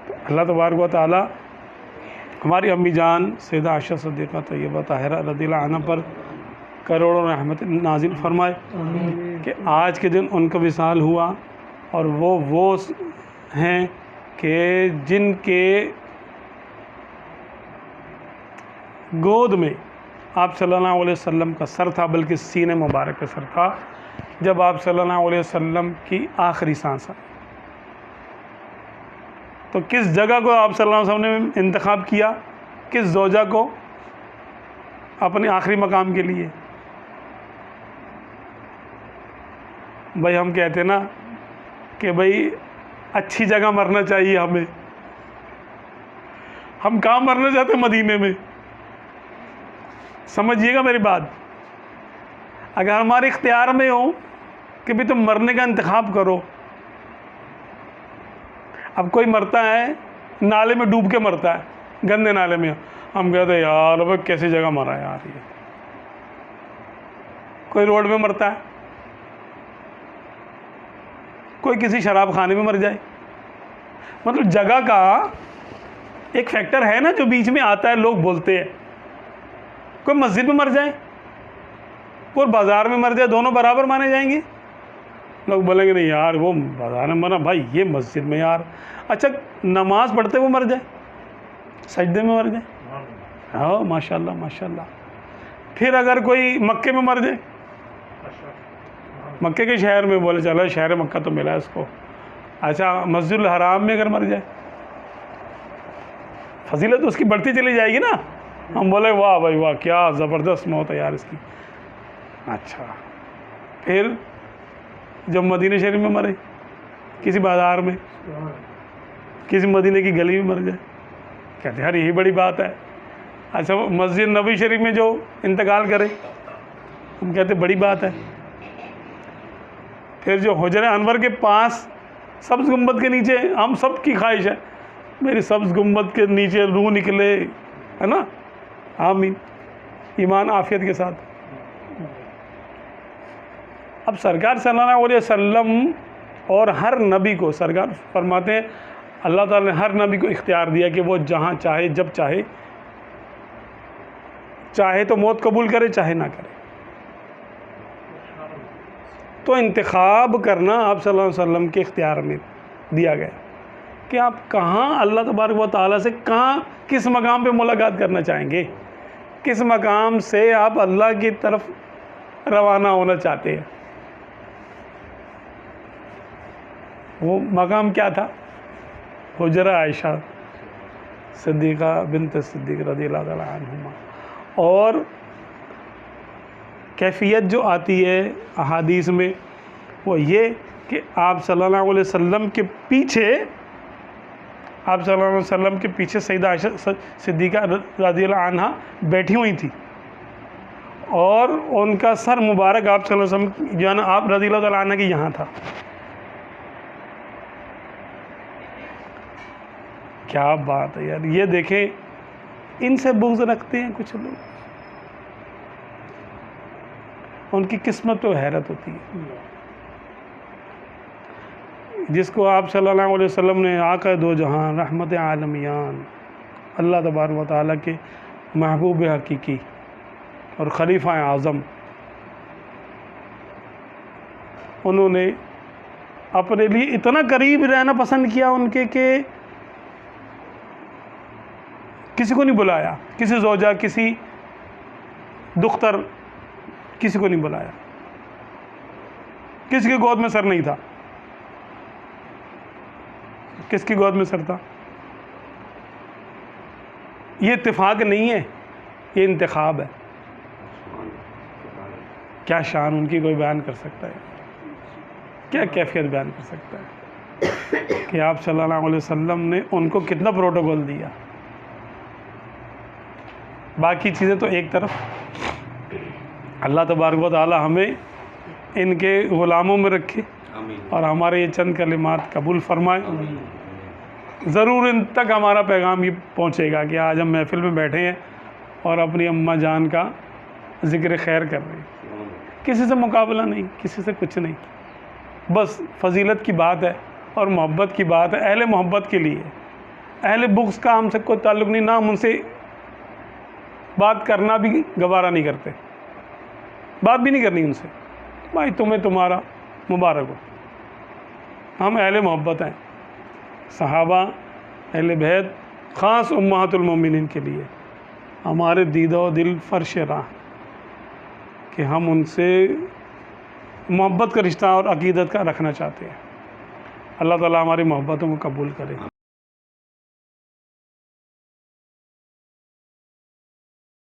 تو اللہ تبارک و تعالیٰ ہماری امی جان سیدہ عائشہ صدیقہ طیبہ طاہرہ رضی اللہ عنہ پر کروڑوں رحمت نازل فرمائے کہ آج کے دن ان کا وصال ہوا، اور وہ ہیں کہ جن کے گود میں آپ صلی اللہ علیہ وسلم کا سر تھا، بلکہ سینے مبارک کا سر تھا جب آپ صلی اللہ علیہ وسلم کی آخری سانس آئی۔ تو کس جگہ کو آپ صلی اللہ علیہ وسلم نے انتخاب کیا؟ کس زوجہ کو اپنے آخری مقام کے لیے؟ بھائی ہم کہتے ہیں نا کہ بھائی اچھی جگہ مرنا چاہیے ہمیں، ہم کہاں مرنا چاہتے ہیں؟ مدینے میں۔ سمجھیے گا میری بات، اگر ہمارے اختیار میں ہو کہ بھی تم مرنے کا انتخاب کرو، اب کوئی مرتا ہے نالے میں ڈوب کے مرتا ہے، گندے نالے میں، ہم کہتے ہیں یار اب کیسی جگہ مرا یار یہ۔ کوئی روڈ میں مرتا ہے، کوئی کسی شراب خانے میں مر جائے، مطلب جگہ کا ایک فیکٹر ہے نا جو بیچ میں آتا ہے، لوگ بولتے ہیں۔ کوئی مسجد میں مر جائے، کوئی بازار میں مر جائے، دونوں برابر مانے جائیں گے؟ لوگ بولیں گے نہیں یار وہ بازار میں مرا، بھائی یہ مسجد میں یار۔ اچھا نماز پڑھتے ہوئے مر جائے، سجدے میں مر جائے، ہاں ماشاء اللہ ماشاء اللہ۔ پھر اگر کوئی مکے میں مر جائے، مکے کے شہر میں، بولے چلو شہر مکہ تو ملا ہے اس کو، اچھا مسجد الحرام میں اگر مر جائے، فضیلت اس کی بڑھتی چلی جائے گی نا، ہم بولے واہ بھائی واہ کیا زبردست موت ہے یار اس کی۔ اچھا پھر جب مدینہ شریف میں مرے، کسی بازار میں، کسی مدینہ کی گلی میں مر جائے، کہتے ہیں یار یہی بڑی بات ہے۔ اچھا مسجد نبوی شریف میں جو انتقال کرے، ہم کہتے ہیں بڑی بات ہے۔ پھر جو حجر انور کے پاس سبز گنبد کے نیچے، ہم سب کی خواہش ہے میری سبز گنبد کے نیچے روح نکلے، ہے نا، آمین، ایمان عافیت کے ساتھ۔ اب سرکار صلی اللہ علیہ وسلم اور ہر نبی کو سرکار فرماتے ہیں اللہ تعالیٰ نے ہر نبی کو اختیار دیا کہ وہ جہاں چاہے جب چاہے، چاہے تو موت قبول کرے چاہے نہ کرے۔ تو انتخاب کرنا آپ صلی اللہ علیہ وسلم کے اختیار میں دیا گیا کہ آپ کہاں اللہ تبارک و تعالیٰ سے کہاں کس مقام پہ ملاقات کرنا چاہیں گے، کس مقام سے آپ اللہ کی طرف روانہ ہونا چاہتے ہیں۔ وہ مقام کیا تھا؟ حجرہ عائشہ صدیقہ بنت صدیق رضی اللہ تعالیٰ عنہما۔ اور کیفیت جو آتی ہے احادیث میں وہ یہ کہ آپ صلی اللہ علیہ وسلم کے پیچھے، آپ صلی اللہ علیہ وسلم کے پیچھے سیدہ عائشہ صدیقہ رضی اللہ عنہا بیٹھی ہوئی تھی، اور ان کا سر مبارک آپ صلی اللہ علیہ وسلم جو ہے نا آپ رضی اللہ تعالیٰ عنہ کے یہاں تھا۔ کیا بات ہے یار، یہ دیکھیں ان سے بغض رکھتے ہیں کچھ لوگ، ان کی قسمت تو حیرت ہوتی ہے۔ جس کو آپ صلی اللہ علیہ وسلم نے آقا دو جہان، رحمت عالمیان، اللہ تبارک و تعالیٰ کے محبوب حقیقی اور خلیفہ اعظم، انہوں نے اپنے لیے اتنا قریب رہنا پسند کیا ان کے کہ کسی کو نہیں بلایا، کسی زوجہ، کسی دختر، کسی کو نہیں بلایا، کسی کی گود میں سر نہیں تھا۔ کس کی گود میں سر تھا؟ یہ اتفاق نہیں ہے، یہ انتخاب ہے۔ کیا شان ان کی کوئی بیان کر سکتا ہے؟ کیا کیفیت بیان کر سکتا ہے کہ آپ صلی اللہ علیہ وسلم نے ان کو کتنا پروٹوکول دیا۔ باقی چیزیں تو ایک طرف، اللہ تبارک و تعالی ہمیں ان کے غلاموں میں رکھے اور ہمارے یہ چند کلمات قبول فرمائے۔ ضرور ان تک ہمارا پیغام یہ پہنچے گا کہ آج ہم محفل میں بیٹھے ہیں اور اپنی اماں جان کا ذکر خیر کر رہے ہیں، کسی سے مقابلہ نہیں، کسی سے کچھ نہیں، بس فضیلت کی بات ہے اور محبت کی بات ہے، اہل محبت کے لیے، اہل بغض کا ہم سے کوئی تعلق نہیں، نہ ہم ان سے بات کرنا بھی گوارا نہیں کرتے، بات بھی نہیں کرنی ان سے، بھائی تمہیں تمہارا مبارک ہو۔ ہم اہل محبت ہیں، صحابہ، اہل بیت، خاص امہات المومنین کے لیے ہمارے دیدہ و دل فرش راہ کہ ہم ان سے محبت کا رشتہ اور عقیدت کا رکھنا چاہتے ہیں۔ اللہ تعالیٰ ہماری محبتوں کو قبول کرے۔